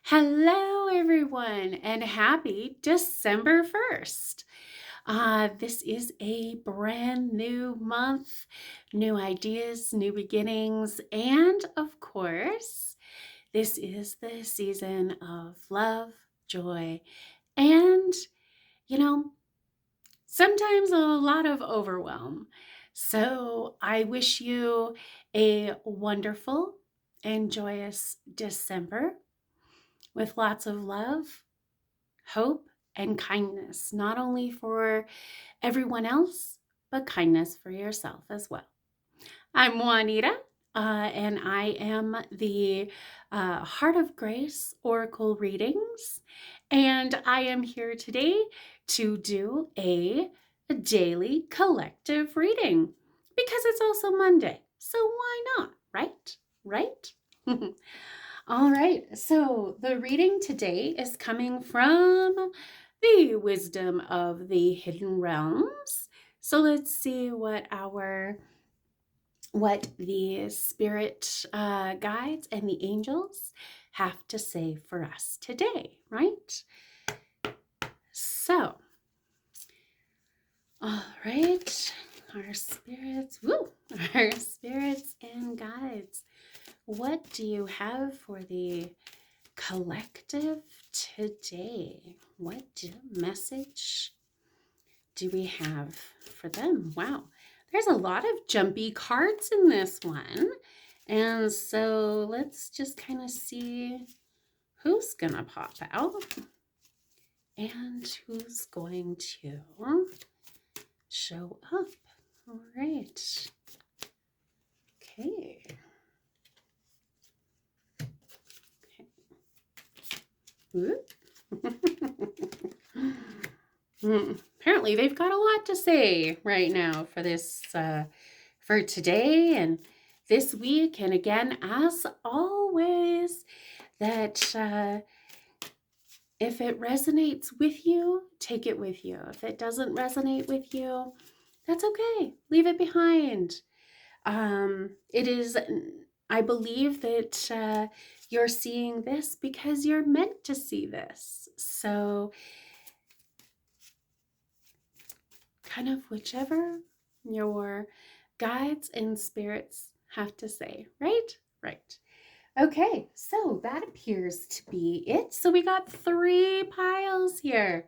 Hello, everyone, and happy December 1st. This is a brand new month, new ideas, new beginnings, and of course, this is the season of love, joy, and, you know, sometimes a lot of overwhelm. So I wish you a wonderful and joyous December with lots of love, hope, and kindness, not only for everyone else, but kindness for yourself as well. I'm Juanita, and I am the Heart of Grace Oracle Readings, and I am here today to do a daily collective reading because it's also Monday. So why not, right? Right? All right, so the reading today is coming from the Wisdom of the Hidden Realms. So let's see what the spirit guides and the angels have to say for us today, right? So, all right, our spirits and guides. What do you have for the collective today? What message do we have for them? Wow, there's a lot of jumpy cards in this one. And so let's just kind of see who's gonna pop out and who's going to show up. All right. Okay. Apparently they've got a lot to say right now for this for today and this week. And again, as always, that if it resonates with you, take it with you. If it doesn't resonate with you, that's okay. Leave it behind. It is, I believe that you're seeing this because you're meant to see this. So kind of whichever your guides and spirits have to say, right? Right. Okay, so that appears to be it. So we got 3 piles here.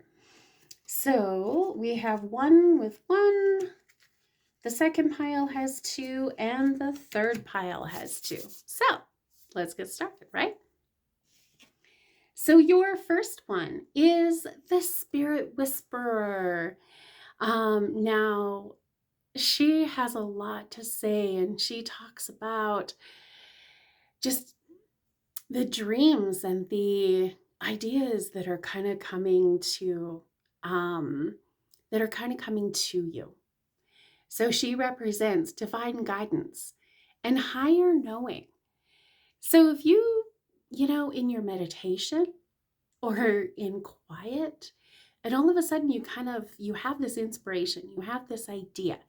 So we have one with 1, the second pile has 2, and the third pile has 2. So let's get started, right? So your first one is the Spirit Whisperer. Now, she has a lot to say, and she talks about just the dreams and the ideas that are kind of coming to you. So she represents divine guidance and higher knowing. So if in your meditation or in quiet, and all of a sudden you have this inspiration, you have this idea,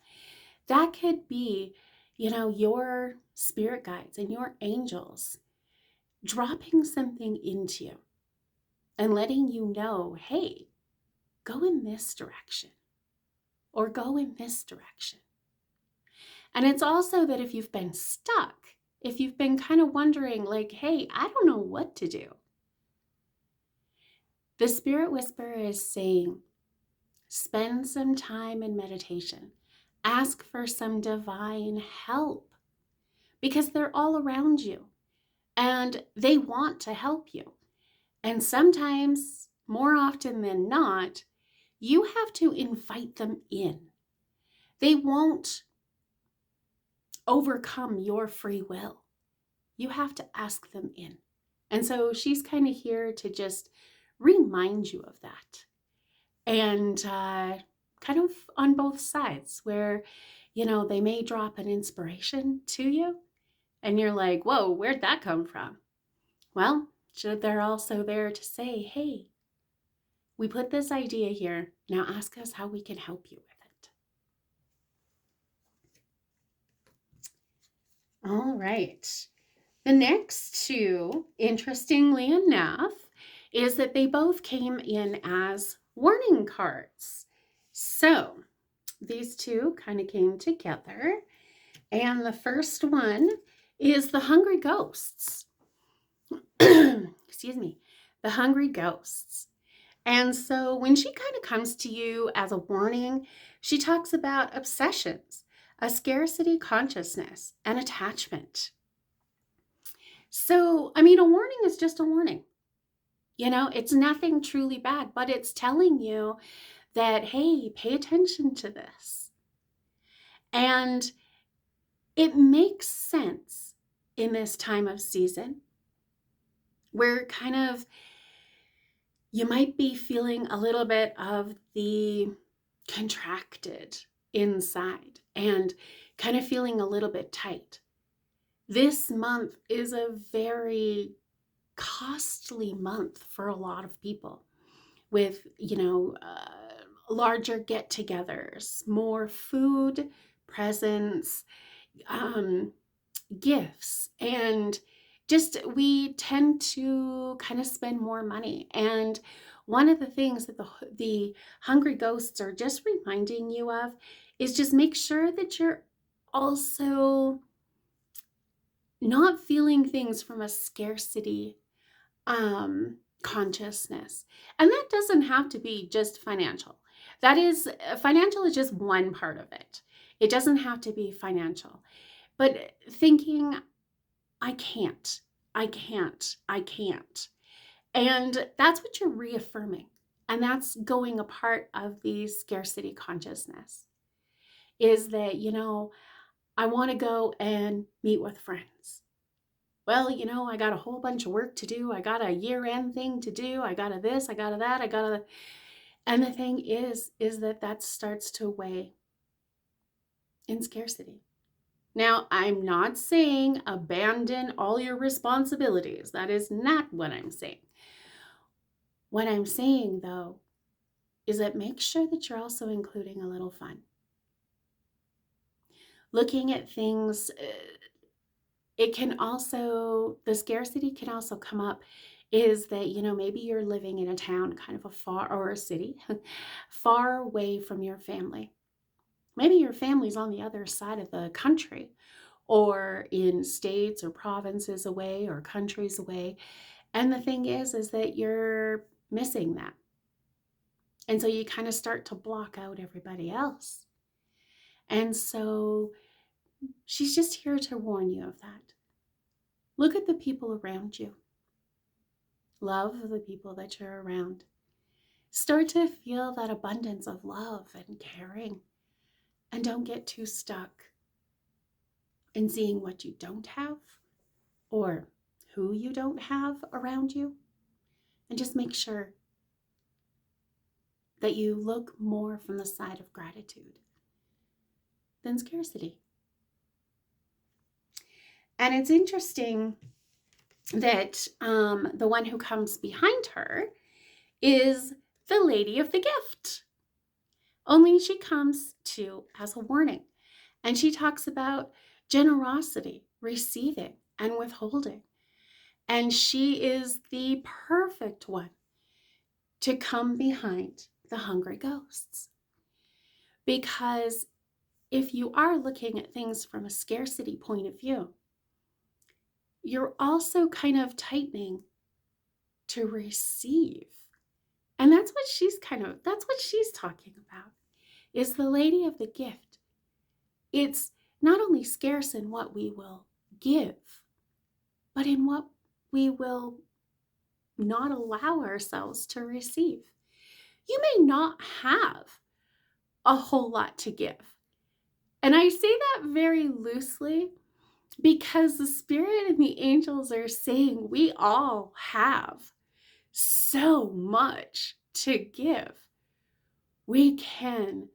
that could be, your spirit guides and your angels dropping something into you and letting you know, hey, go in this direction or go in this direction. And it's also that if you've been stuck, if you've been kind of wondering, like, hey, I don't know what to do, the Spirit Whisperer is saying, spend some time in meditation. Ask for some divine help because they're all around you and they want to help you. And sometimes, more often than not, you have to invite them in. They won't overcome your free will. You have to ask them in. And so she's kind of here to just remind you of that. And kind of on both sides where, they may drop an inspiration to you and you're like, whoa, where'd that come from? Well, they're also there to say, hey, we put this idea here. Now ask us how we can help you with it. All right. The next two, interestingly enough, is that they both came in as warning cards. So these two kind of came together. And the first one is the hungry ghosts. Excuse me, the hungry ghosts. And so when she kind of comes to you as a warning, she talks about obsessions, a scarcity consciousness, and attachment. So, I mean, a warning is just a warning. You know, it's nothing truly bad, but it's telling you that, hey, pay attention to this. And it makes sense in this time of season where kind of you might be feeling a little bit of the contracted inside and kind of feeling a little bit tight. This month is a very costly month for a lot of people with, larger get-togethers, more food, presents, gifts, and just we tend to kind of spend more money. And one of the things that the hungry ghosts are just reminding you of is just make sure that you're also not feeling things from a scarcity consciousness. And that doesn't have to be just financial. That is, financial is just one part of it. It doesn't have to be financial. But thinking, I can't. And that's what you're reaffirming. And that's going a part of the scarcity consciousness is that, I want to go and meet with friends. Well, I got a whole bunch of work to do. I got a year-end thing to do. I got a this, I got a that, and the thing is that starts to weigh in scarcity. Now, I'm not saying abandon all your responsibilities. That is not what I'm saying. What I'm saying, though, is that make sure that you're also including a little fun. Looking at things, the scarcity can also come up is that, maybe you're living in a town kind of or a city, far away from your family. Maybe your family's on the other side of the country or in states or provinces away or countries away. And the thing is that you're missing that. And so you kind of start to block out everybody else. And so she's just here to warn you of that. Look at the people around you. Love the people that you're around. Start to feel that abundance of love and caring. And don't get too stuck in seeing what you don't have or who you don't have around you. And just make sure that you look more from the side of gratitude than scarcity. And it's interesting that the one who comes behind her is the Lady of the Gift. Only she comes to as a warning. And she talks about generosity, receiving, and withholding. And she is the perfect one to come behind the hungry ghosts. Because if you are looking at things from a scarcity point of view, you're also kind of tightening to receive. And that's what she's talking about, is the Lady of the Gift. It's not only scarce in what we will give, but in what we will not allow ourselves to receive. You may not have a whole lot to give. And I say that very loosely because the Spirit and the angels are saying we all have so much to give. We can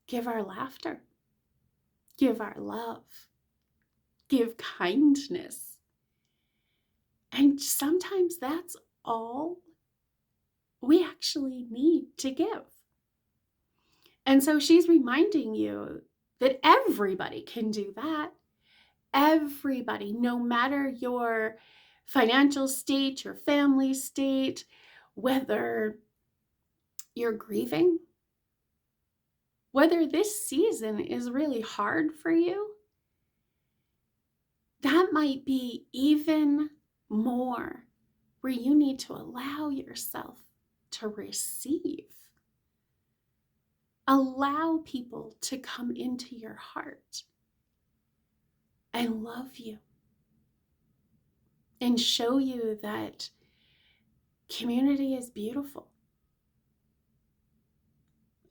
give our laughter, give our love, give kindness. And sometimes that's all we actually need to give. And so she's reminding you that everybody can do that. Everybody, no matter your financial state, your family state, whether you're grieving, whether this season is really hard for you, that might be even more where you need to allow yourself to receive. Allow people to come into your heart and love you and show you that community is beautiful.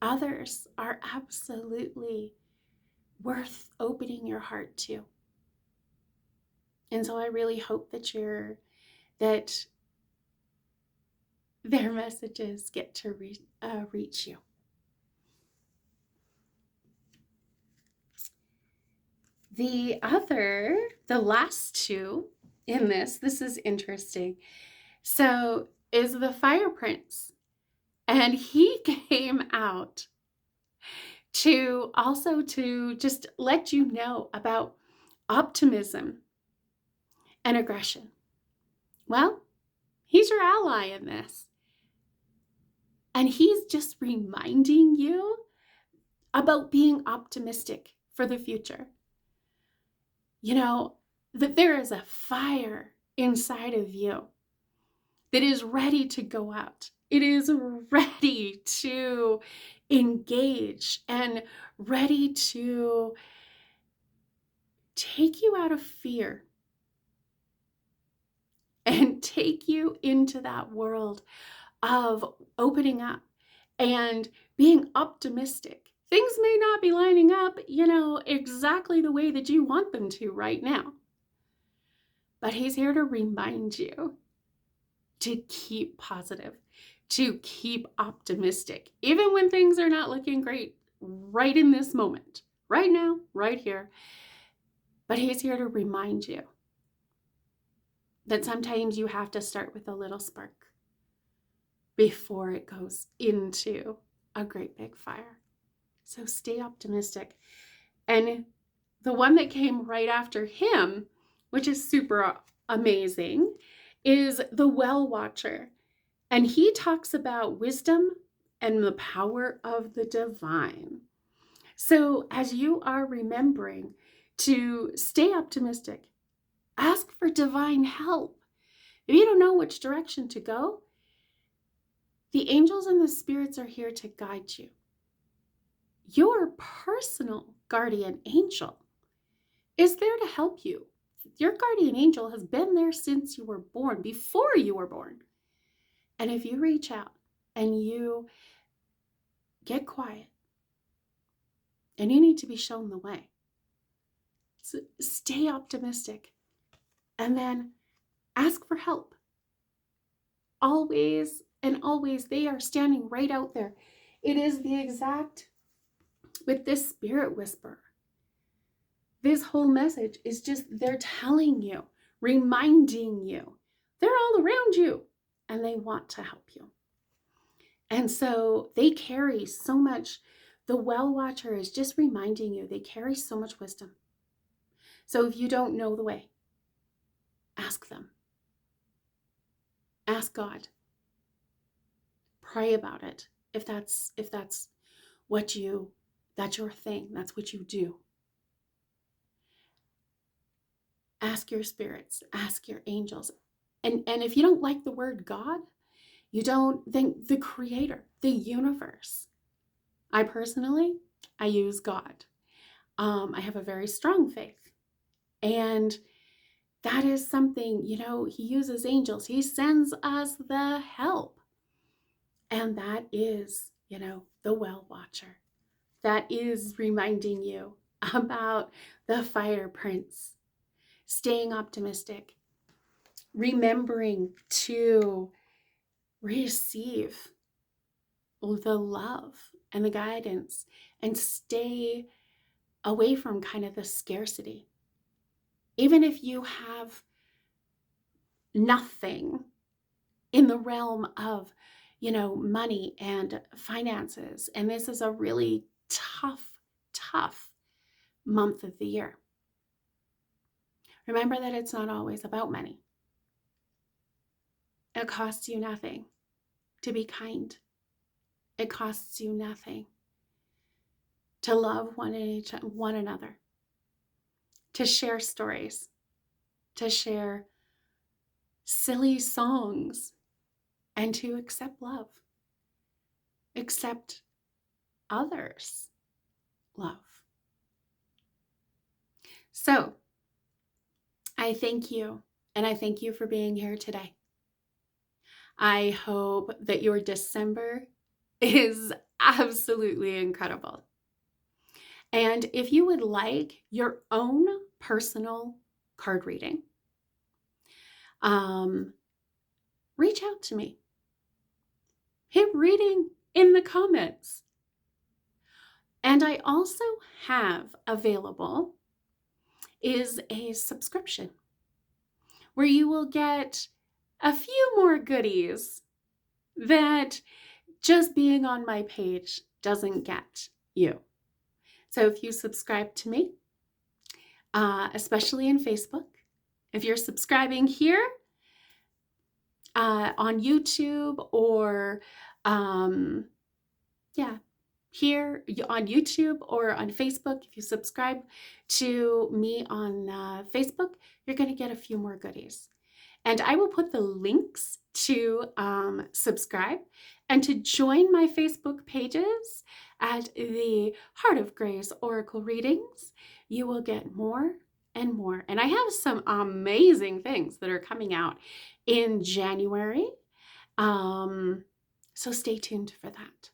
Others are absolutely worth opening your heart to. And so I really hope that their messages get to reach you. The last two in this is interesting. So is the Fire Prince. And he came out to just let you know about optimism and aggression. Well, he's your ally in this. And he's just reminding you about being optimistic for the future. You know, that there is a fire inside of you that is ready to go out. It is ready to engage and ready to take you out of fear and take you into that world of opening up and being optimistic. Things may not be lining up, exactly the way that you want them to right now. But he's here to remind you to keep positive, to keep optimistic, even when things are not looking great right in this moment, right now, right here. But he's here to remind you that sometimes you have to start with a little spark before it goes into a great big fire. So stay optimistic. And the one that came right after him, which is super amazing, is the Well Watcher. And he talks about wisdom and the power of the divine. So as you are remembering to stay optimistic, ask for divine help. If you don't know which direction to go, the angels and the spirits are here to guide you. Your personal guardian angel is there to help you. Your guardian angel has been there since you were born, before you were born. And if you reach out and you get quiet, and you need to be shown the way, so stay optimistic and then ask for help. Always and always, they are standing right out there. It is the exact, with this spirit whisper, this whole message is just, they're telling you, reminding you, they're all around you and they want to help you. And so they carry so much. The Well Watcher is just reminding you, they carry so much wisdom. So if you don't know the way, ask them. Ask God. Pray about it. If that's that's your thing, that's what you do. Ask your spirits, ask your angels. And if you don't like the word God, you don't think the creator, the universe. I use God. I have a very strong faith. And that is something, he uses angels. He sends us the help. And that is, the Well Watcher. That is reminding you about the Fire Prince. Staying optimistic. Remembering to receive the love and the guidance and stay away from kind of the scarcity. Even if you have nothing in the realm of, money and finances, and this is a really tough month of the year. Remember that it's not always about money. It costs you nothing. to be kind. It costs you nothing to love one another, to share stories, to share silly songs, and to accept love, accept others' love. So I thank you, and I thank you for being here today. I hope that your December is absolutely incredible. And if you would like your own personal card reading, reach out to me. Hit reading in the comments. And I also have available is a subscription where you will get a few more goodies that just being on my page doesn't get you. So if you subscribe to me, especially in Facebook, if you're subscribing here on YouTube or here on YouTube or on Facebook, if you subscribe to me on Facebook, you're going to get a few more goodies. And I will put the links to subscribe and to join my Facebook pages at the Heart of Grace Oracle Readings. You will get more and more. And I have some amazing things that are coming out in January. So stay tuned for that.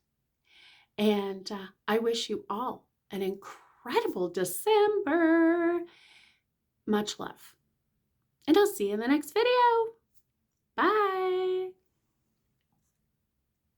And I wish you all an incredible December. Much love. And I'll see you in the next video.